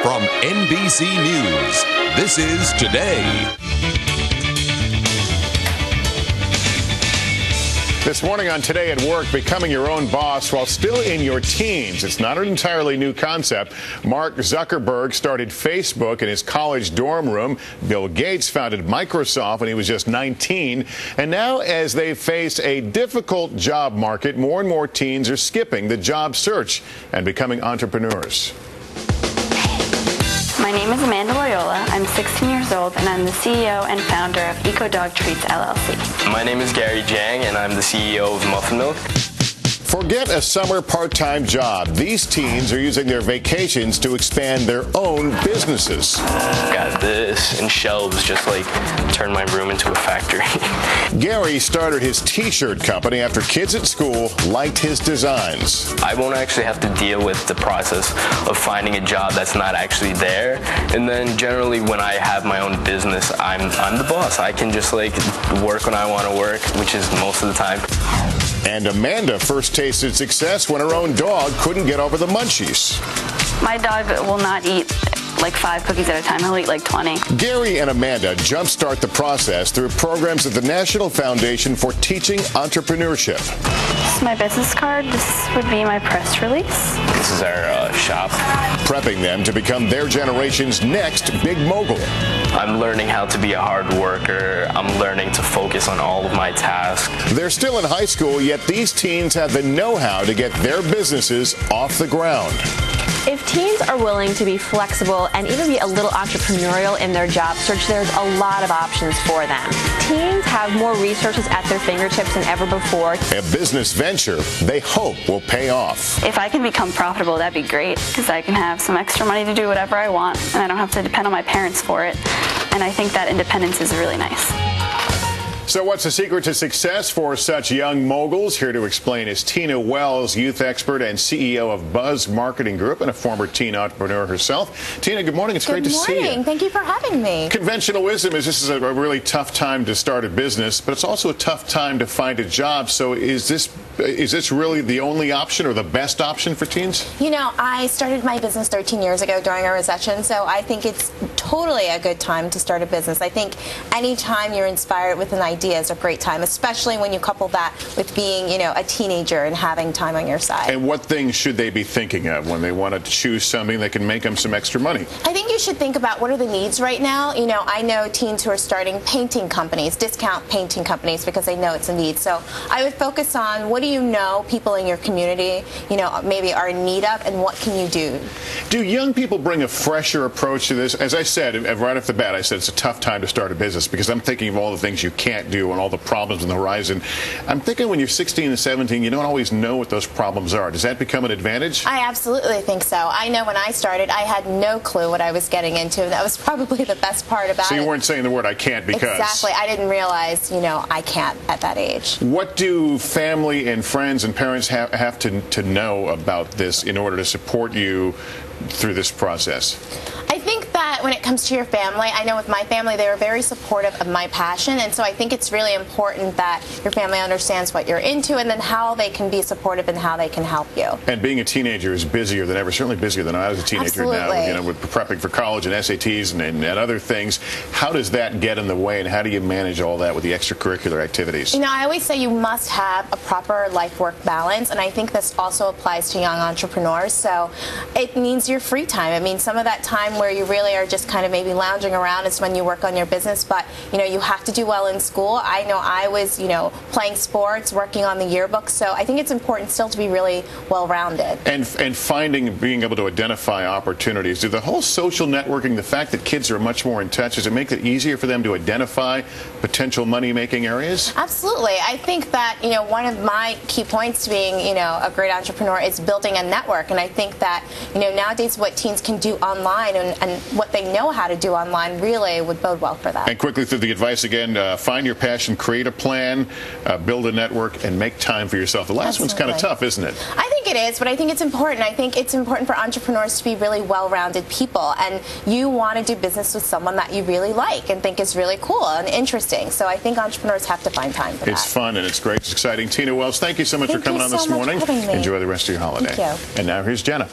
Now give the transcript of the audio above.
From NBC News, this is Today. This morning on Today at Work, becoming your own boss while still in your teens. It's not an entirely new concept. Mark Zuckerberg started Facebook in his college dorm room. Bill Gates founded Microsoft when he was just 19. And now, as they face a difficult job market, more and more teens are skipping the job search and becoming entrepreneurs. My name is Amanda Loyola. I'm 16 years old, and I'm the CEO and founder of EcoDog Treats, LLC. My name is Jiang, and I'm the CEO of Muffin Milk. Forget a summer part-time job. These teens are using their vacations to expand their own businesses. Got this and shelves, just like turn my room into a factory. Gary started his t-shirt company after kids at school liked his designs. I won't actually have to deal with the process of finding a job that's not actually there. And then generally when I have my own business, I'm the boss. I can just like work when I want to work, which is most of the time. And Amanda first tasted success when her own dog couldn't get over the munchies. My dog will not eat like 5 cookies at a time. He'll eat like 20. Gary and Amanda jumpstart the process through programs at the National Foundation for Teaching Entrepreneurship. This is my business card. This would be my press release. This is our shop. Prepping them to become their generation's next big mogul. I'm learning how to be a hard worker. I'm learning to focus on all of my tasks. They're still in high school, yet these teens have the know-how to get their businesses off the ground. If teens are willing to be flexible and even be a little entrepreneurial in their job search, there's a lot of options for them. Teens have more resources at their fingertips than ever before. A business venture they hope will pay off. If I can become profitable, that'd be great, because I can have some extra money to do whatever I want, and I don't have to depend on my parents for it. And I think that independence is really nice. So what's the secret to success for such young moguls? Here to explain is Tina Wells, youth expert and CEO of Buzz Marketing Group and a former teen entrepreneur herself. Tina, good morning. It's great to see you. Good morning. Thank you for having me. Conventional wisdom is this is a really tough time to start a business, but it's also a tough time to find a job. So is this really the only option or the best option for teens? You know, I started my business 13 years ago during a recession, so I think it's totally a good time to start a business. I think anytime you're inspired with an idea is a great time, especially when you couple that with being, you know, a teenager and having time on your side. And what things should they be thinking of when they want to choose something that can make them some extra money? I think you should think about what are the needs right now. You know, I know teens who are starting painting companies, discount painting companies, because they know it's a need. So I would focus on what do you know people in your community, you know, maybe are in need of, and what can you do? Do young people bring a fresher approach to this? As I said, right off the bat, I said it's a tough time to start a business because I'm thinking of all the things you can't do and all the problems on the horizon. I'm thinking when you're 16 and 17, you don't always know what those problems are. Does that become an advantage? I absolutely think so. I know when I started, I had no clue what I was getting into. That was probably the best part about it. So you weren't saying the word I can't because... Exactly. I didn't realize, you know, I can't at that age. What do family and friends and parents have to know about this in order to support you through this process? I think that when it comes to your family, I know with my family, they were very supportive of my passion, and so I think it's really important that your family understands what you're into and then how they can be supportive and how they can help you. And being a teenager is busier than ever, certainly busier than I was a teenager. Absolutely. Now, you know, with prepping for college and SATs and other things. How does that get in the way, and how do you manage all that with the extracurricular activities? You know, I always say you must have a proper life-work balance, and I think this also applies to young entrepreneurs. So it means your free time. It means some of that time where you really are just kind of maybe lounging around is when you work on your business, but you know, you have to do well in school. I know I was, you know, playing sports, working on the yearbook, so I think it's important still to be really well-rounded. And being able to identify opportunities. Do the whole social networking, the fact that kids are much more in touch, does it make it easier for them to identify potential money-making areas? Absolutely. I think that, you know, one of my key points to being, you know, a great entrepreneur is building a network, and I think that, you know, nowadays what teens can do online and what they know how to do online really would bode well for them. And quickly through the advice again, find your passion, create a plan, build a network, and make time for yourself. The last one's kind of tough, isn't it? I think it is, but I think it's important. I think it's important for entrepreneurs to be really well-rounded people, and you want to do business with someone that you really like and think is really cool and interesting. So I think entrepreneurs have to find time for that. It's fun and it's great. It's exciting. Tina Wells, thank you so much for coming on this morning. Thank you so much for having me. Enjoy the rest of your holiday. Thank you. And now here's Jenna.